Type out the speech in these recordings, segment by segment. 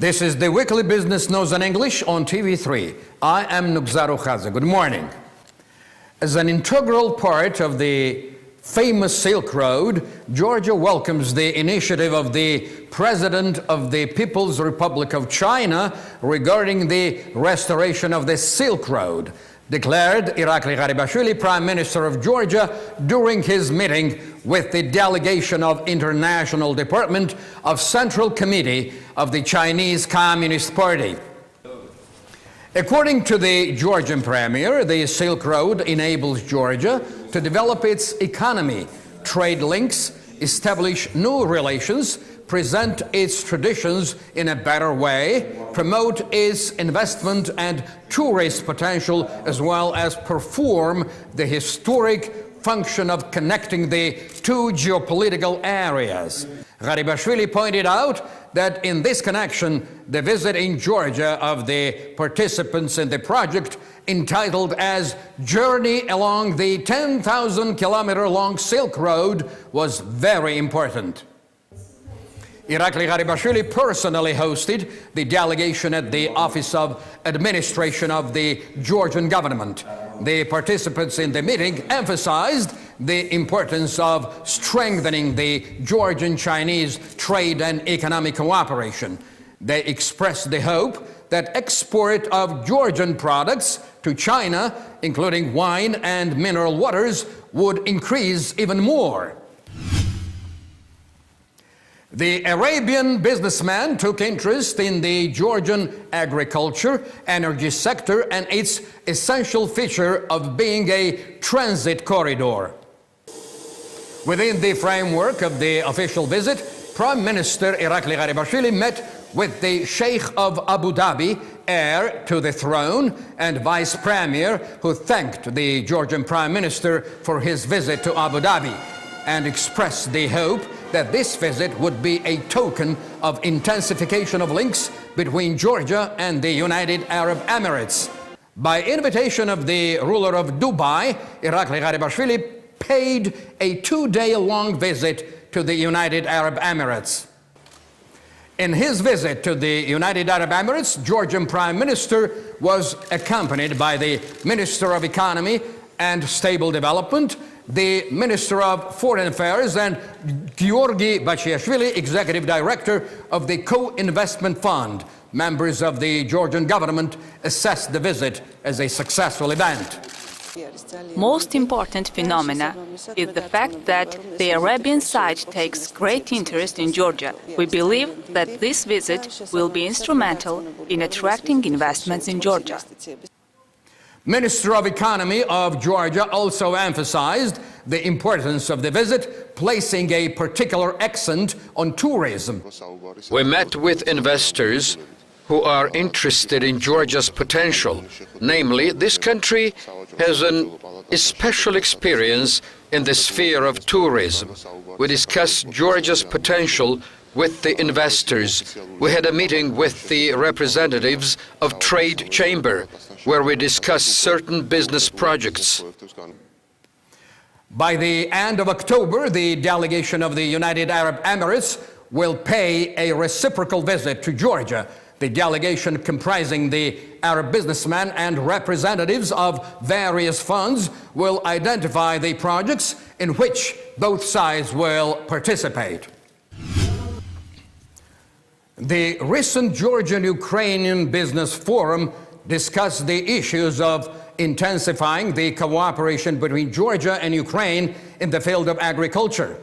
This is the weekly Business News in English on TV3. I am Nugzaru Khaza. Good morning. As an integral part of the famous Silk Road, Georgia welcomes the initiative of the President of the People's Republic of China regarding the restoration of the Silk Road, declared Irakli Garibashvili, Prime Minister of Georgia, during his meeting with the delegation of International Department of Central Committee of the Chinese Communist Party. According to the Georgian Premier, the Silk Road enables Georgia to develop its economy, trade links, establish new relations, present its traditions in a better way, promote its investment and tourist potential, as well as perform the historic function of connecting the two geopolitical areas. Garibashvili pointed out that in this connection, the visit in Georgia of the participants in the project, entitled as Journey Along the 10,000-kilometer-long Silk Road, was very important. Irakli Garibashvili personally hosted the delegation at the Office of Administration of the Georgian government. The participants in the meeting emphasized the importance of strengthening the Georgian-Chinese trade and economic cooperation. They expressed the hope that export of Georgian products to China, including wine and mineral waters, would increase even more. The Arabian businessman took interest in the Georgian agriculture, energy sector, and its essential feature of being a transit corridor. Within the framework of the official visit, Prime Minister Irakli Garibashvili met with the Sheikh of Abu Dhabi, heir to the throne, and Vice Premier, who thanked the Georgian Prime Minister for his visit to Abu Dhabi and expressed the hope that this visit would be a token of intensification of links between Georgia and the United Arab Emirates. By invitation of the ruler of Dubai, Irakli Garibashvili paid a 2-day-long visit to the United Arab Emirates. In his visit to the United Arab Emirates, Georgian Prime Minister was accompanied by the Minister of Economy and Stable Development, the Minister of Foreign Affairs, and Georgi Bachiashvili, Executive Director of the Co-Investment Fund. Members of the Georgian government assessed the visit as a successful event. Most important phenomena is the fact that the Arabian side takes great interest in Georgia. We believe that this visit will be instrumental in attracting investments in Georgia. Minister of Economy of Georgia also emphasized the importance of the visit, placing a particular accent on tourism. We met with investors who are interested in Georgia's potential. Namely, this country has a special experience in the sphere of tourism. We discussed Georgia's potential with the investors. We had a meeting with the representatives of Trade Chamber, where we discussed certain business projects. By the end of October, the delegation of the United Arab Emirates will pay a reciprocal visit to Georgia. The delegation, comprising the Arab businessmen and representatives of various funds, will identify the projects in which both sides will participate. The recent Georgian-Ukrainian Business Forum discussed the issues of intensifying the cooperation between Georgia and Ukraine in the field of agriculture.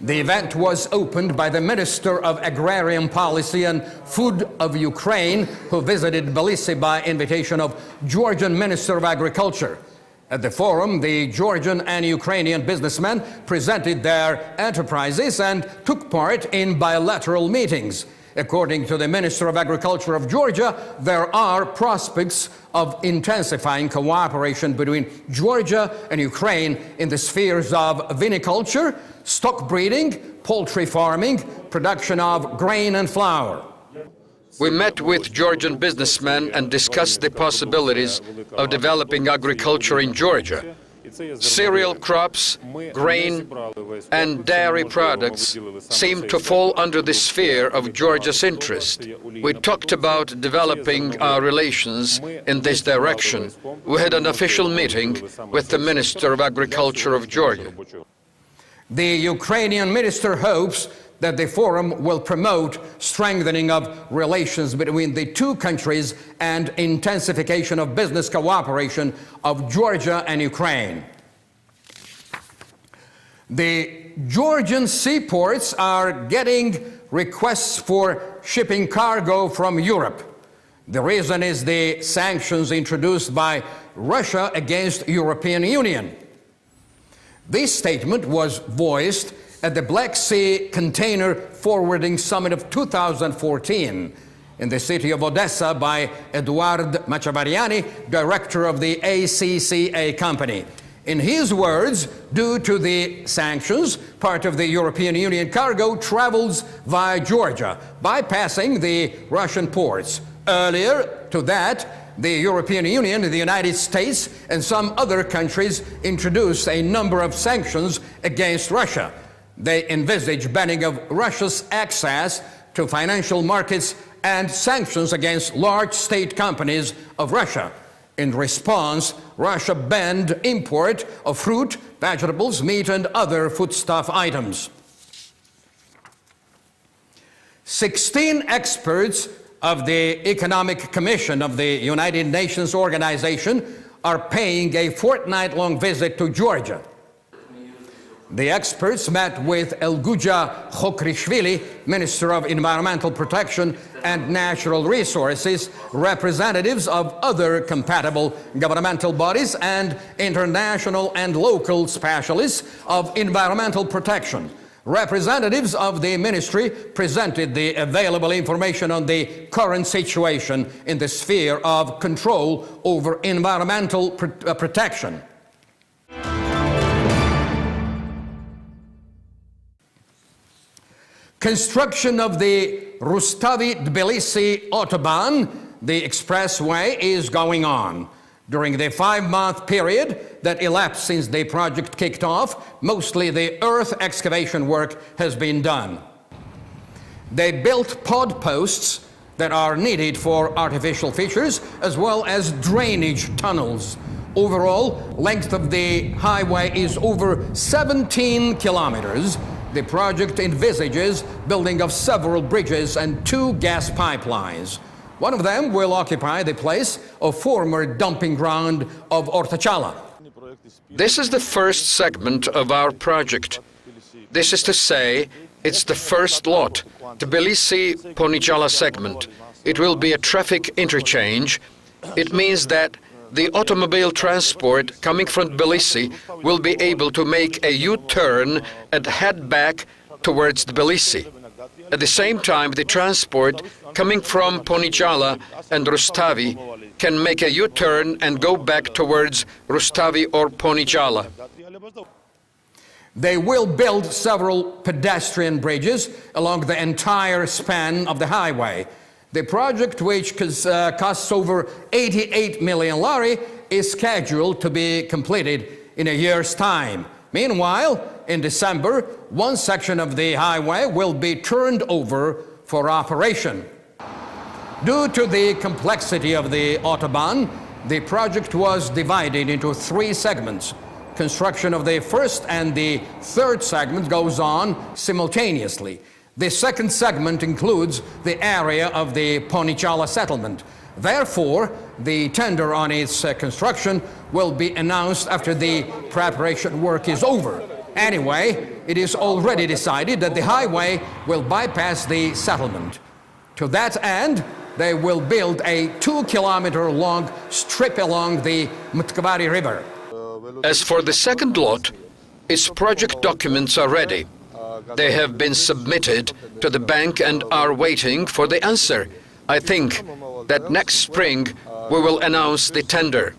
The event was opened by the Minister of Agrarian Policy and Food of Ukraine, who visited Tbilisi by invitation of Georgian Minister of Agriculture. At the forum, the Georgian and Ukrainian businessmen presented their enterprises and took part in bilateral meetings. According to the Minister of Agriculture of Georgia, there are prospects of intensifying cooperation between Georgia and Ukraine in the spheres of viniculture, stock breeding, poultry farming, production of grain and flour. We met with Georgian businessmen and discussed the possibilities of developing agriculture in Georgia. Cereal crops, grain, and dairy products seem to fall under the sphere of Georgia's interest. We talked about developing our relations in this direction. We had an official meeting with the Minister of Agriculture of Georgia. The Ukrainian minister hopes that the forum will promote strengthening of relations between the two countries and intensification of business cooperation of Georgia and Ukraine. The Georgian seaports are getting requests for shipping cargo from Europe. The reason is the sanctions introduced by Russia against the European Union. This statement was voiced at the Black Sea Container Forwarding Summit of 2014 in the city of Odessa by Eduard Machavariani, director of the ACCA company. In his words, due to the sanctions, part of the European Union cargo travels via Georgia, bypassing the Russian ports. Earlier to that, the European Union, the United States, and some other countries introduced a number of sanctions against Russia. They envisage banning of Russia's access to financial markets and sanctions against large state companies of Russia. In response, Russia banned import of fruit, vegetables, meat, and other foodstuff items. 16 experts of the Economic Commission of the United Nations Organization are paying a fortnight-long visit to Georgia. The experts met with Elguja Khokrishvili, Minister of Environmental Protection and Natural Resources, representatives of other compatible governmental bodies, and international and local specialists of environmental protection. Representatives of the ministry presented the available information on the current situation in the sphere of control over environmental protection. Construction of the Rustavi-Tbilisi Autobahn, the expressway, is going on. During the 5-month period that elapsed since the project kicked off, mostly the earth excavation work has been done. They built pod posts that are needed for artificial features, as well as drainage tunnels. Overall, length of the highway is over 17 kilometers. The project envisages building of several bridges and 2 gas pipelines. One of them will occupy the place of former dumping ground of Ortachala. This is the first segment of our project. This is to say, it's the first lot, Tbilisi-Ponichala segment. It will be a traffic interchange. It means that the automobile transport coming from Tbilisi will be able to make a U-turn and head back towards Tbilisi. At the same time, the transport coming from Ponichala and Rustavi can make a U-turn and go back towards Rustavi or Ponichala. They will build several pedestrian bridges along the entire span of the highway. The project, which costs over 88 million lari, is scheduled to be completed in a year's time. Meanwhile, in December, one section of the highway will be turned over for operation. Due to the complexity of the Autobahn, the project was divided into 3 segments. Construction of the first and the third segment goes on simultaneously. The second segment includes the area of the Ponichala settlement. Therefore, the tender on its construction will be announced after the preparation work is over. Anyway, it is already decided that the highway will bypass the settlement. To that end, they will build a 2-kilometer-long strip along the Mtkvari River. As for the second lot, its project documents are ready. They have been submitted to the bank and are waiting for the answer. I think that next spring we will announce the tender.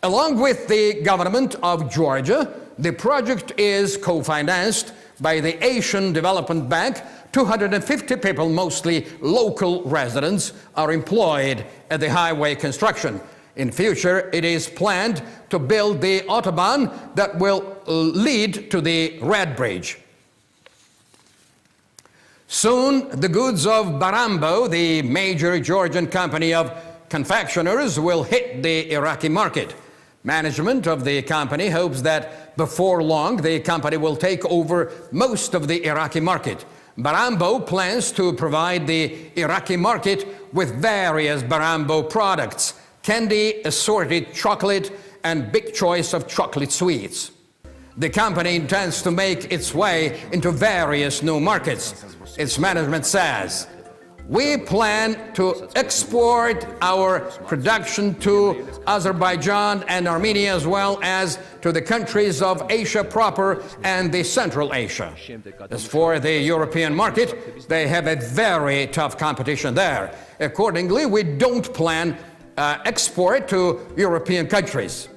Along with the government of Georgia, the project is co-financed by the Asian Development Bank. 250 people, mostly local residents, are employed at the highway construction. In future, it is planned to build the autobahn that will lead to the Red Bridge. Soon, the goods of Barambo, the major Georgian company of confectioners, will hit the Iraqi market. Management of the company hopes that before long, the company will take over most of the Iraqi market. Barambo plans to provide the Iraqi market with various Barambo products, candy, assorted chocolate, and big choice of chocolate sweets. The company intends to make its way into various new markets. Its management says, "We plan to export our production to Azerbaijan and Armenia, as well as to the countries of Asia proper and the Central Asia." As for the European market, they have a very tough competition there. Accordingly, we don't plan export to European countries.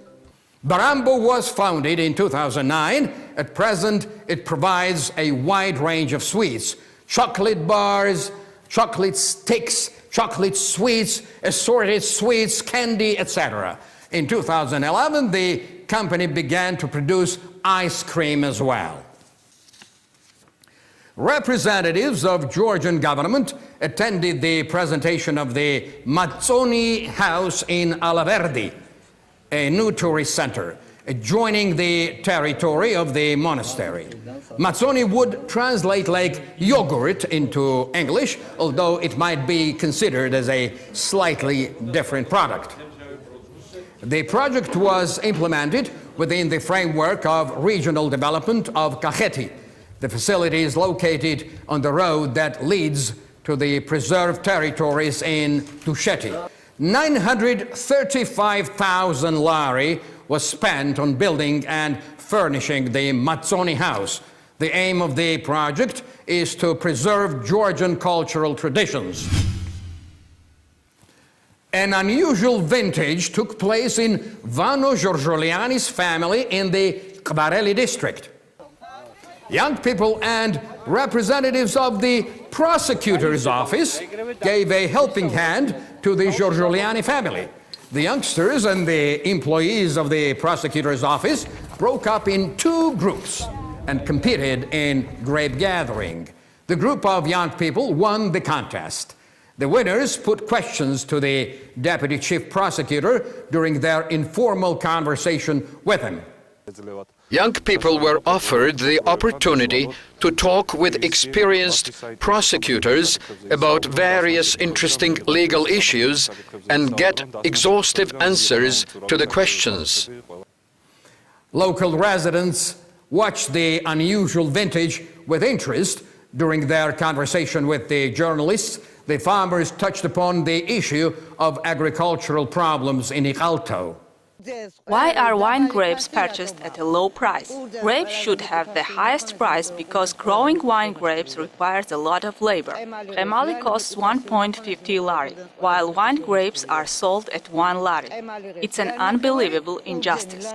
Barambo was founded in 2009. At present, it provides a wide range of sweets: chocolate bars, chocolate sticks, chocolate sweets, assorted sweets, candy, etc. In 2011, the company began to produce ice cream as well. Representatives of Georgian government attended the presentation of the Mazzoni House in Alaverdi, a new tourist center adjoining the territory of the monastery. Mazzoni would translate like yogurt into English, although it might be considered as a slightly different product. The project was implemented within the framework of regional development of Kakheti. The facility is located on the road that leads to the preserved territories in Tusheti. 935,000 lari was spent on building and furnishing the Mazzoni House. The aim of the project is to preserve Georgian cultural traditions. An unusual vintage took place in Vano Giorgioliani's family in the Kvareli district. Young people and representatives of the prosecutor's office gave a helping hand to the Giorgioliani family. The youngsters and the employees of the prosecutor's office broke up in two groups and competed in grape gathering. The group of young people won the contest. The winners put questions to the deputy chief prosecutor during their informal conversation with him. Young people were offered the opportunity to talk with experienced prosecutors about various interesting legal issues and get exhaustive answers to the questions. Local residents watched the unusual vintage with interest. During their conversation with the journalists, the farmers touched upon the issue of agricultural problems in Ikhalto. Why are wine grapes purchased at a low price? Grapes should have the highest price because growing wine grapes requires a lot of labor. Remali costs 1.50 lari, while wine grapes are sold at 1 lari. It's an unbelievable injustice.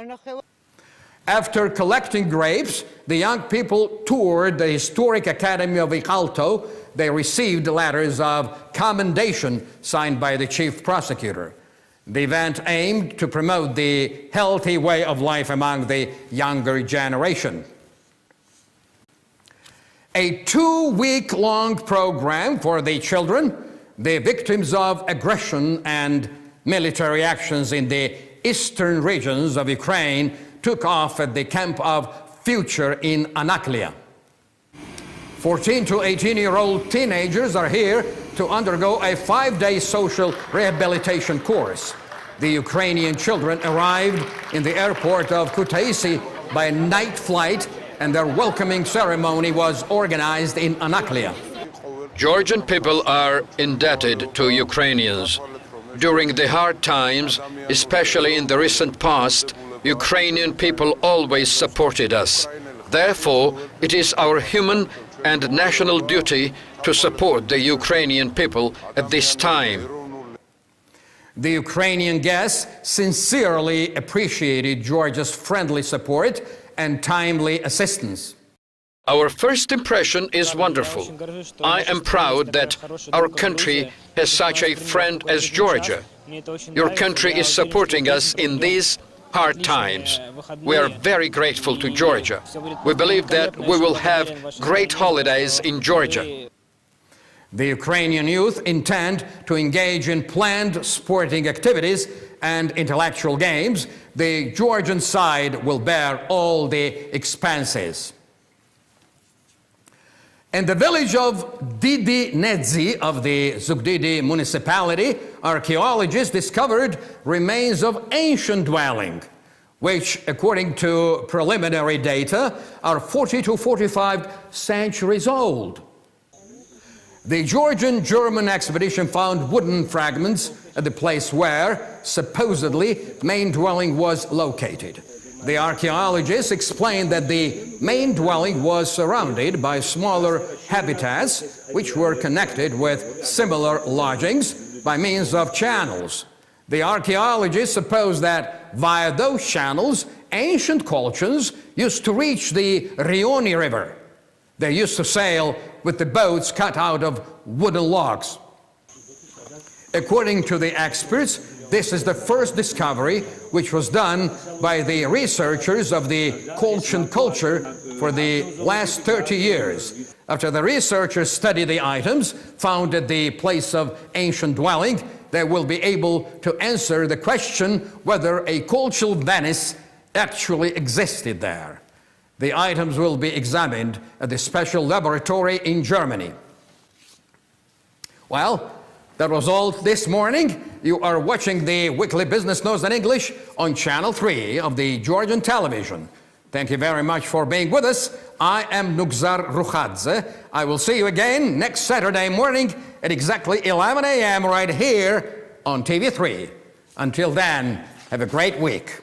After collecting grapes, the young people toured the historic academy of Ikhalto. They received letters of commendation signed by the chief prosecutor. The event aimed to promote the healthy way of life among the younger generation. A 2-week-long program for the children, the victims of aggression and military actions in the eastern regions of Ukraine, took off at the Camp of Future in Anaklia. 14 to 18-year-old teenagers are here to undergo a 5-day social rehabilitation course. The Ukrainian children arrived in the airport of Kutaisi by a night flight, and their welcoming ceremony was organized in Anaklia. Georgian people are indebted to Ukrainians. During the hard times, especially in the recent past, Ukrainian people always supported us. Therefore, it is our human and national duty to support the Ukrainian people at this time. The Ukrainian guests sincerely appreciated Georgia's friendly support and timely assistance. Our first impression is wonderful. I am proud that our country has such a friend as Georgia. Your country is supporting us in these hard times. We are very grateful to Georgia. We believe that we will have great holidays in Georgia. The Ukrainian youth intend to engage in planned sporting activities and intellectual games. The Georgian side will bear all the expenses. In the village of Didinedzi of the Zugdidi municipality, archaeologists discovered remains of ancient dwelling, which, according to preliminary data, are 40 to 45 centuries old. The Georgian-German expedition found wooden fragments at the place where, supposedly, main dwelling was located. The archaeologists explained that the main dwelling was surrounded by smaller habitats which were connected with similar lodgings by means of channels. The archaeologists suppose that via those channels, ancient Colchians used to reach the Rioni River. They used to sail with the boats cut out of wooden logs. According to the experts, this is the first discovery which was done by the researchers of the Colchian culture for the last 30 years. After the researchers study the items found at the place of ancient dwelling, they will be able to answer the question whether a Colchian Venice actually existed there. The items will be examined at the special laboratory in Germany. Well, that was all this morning. You are watching the weekly business news in English on Channel 3 of the Georgian television. Thank you very much for being with us. I am Nugzar Rukhadze. I will see you again next Saturday morning at exactly 11 a.m. right here on TV3. Until then, have a great week.